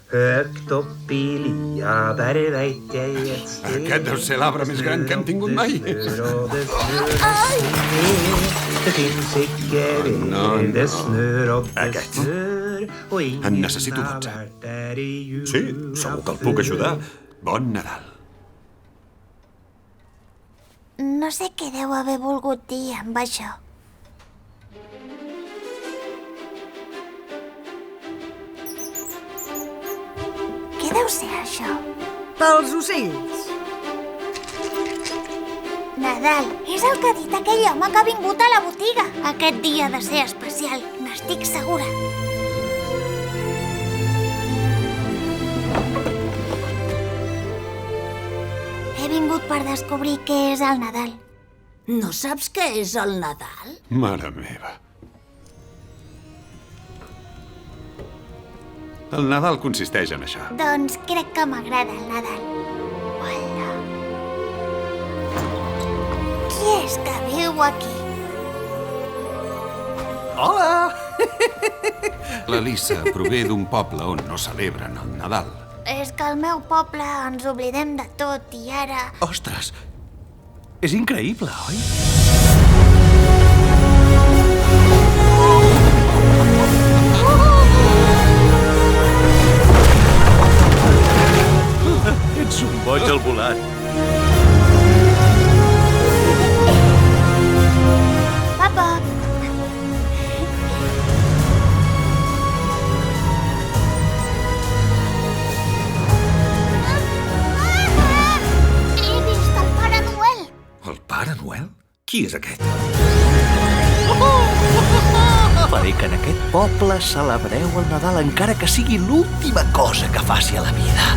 Høgt opp i lia, der veit jeg et sted. Aquest deu ser l'arbre més gran que hem tingut mai. Det snør, og det snør. Det fins ikke ved. Det snør, og det snør. Og ingen necessito har 12. vært der i jula. Sí, segur que el puc ajudar. Bon Nadal. No sé què deu haver volgut dir amb això. Què deu ser això? Pels ocells. Nadal, és el que ha dit aquell home que ha vingut a la botiga. Aquest dia ha de ser especial, n'estic segura. He vingut per descobrir què és el Nadal. No saps què és el Nadal? Mare meva. El Nadal consisteix en això. Doncs crec que m'agrada el Nadal. Hola. Qui és que viu aquí? Hola! L'Elisa prové d'un poble on no celebren el Nadal. És que al meu poble ens oblidem de tot i ara... Ostres, és increïble, oi? Ets un boig al volant. Papa! He vist el Pare Noel! El Pare Noel? Qui és aquest? Faré que en aquest poble celebreu el Nadal encara que sigui l'última cosa que faci a la vida.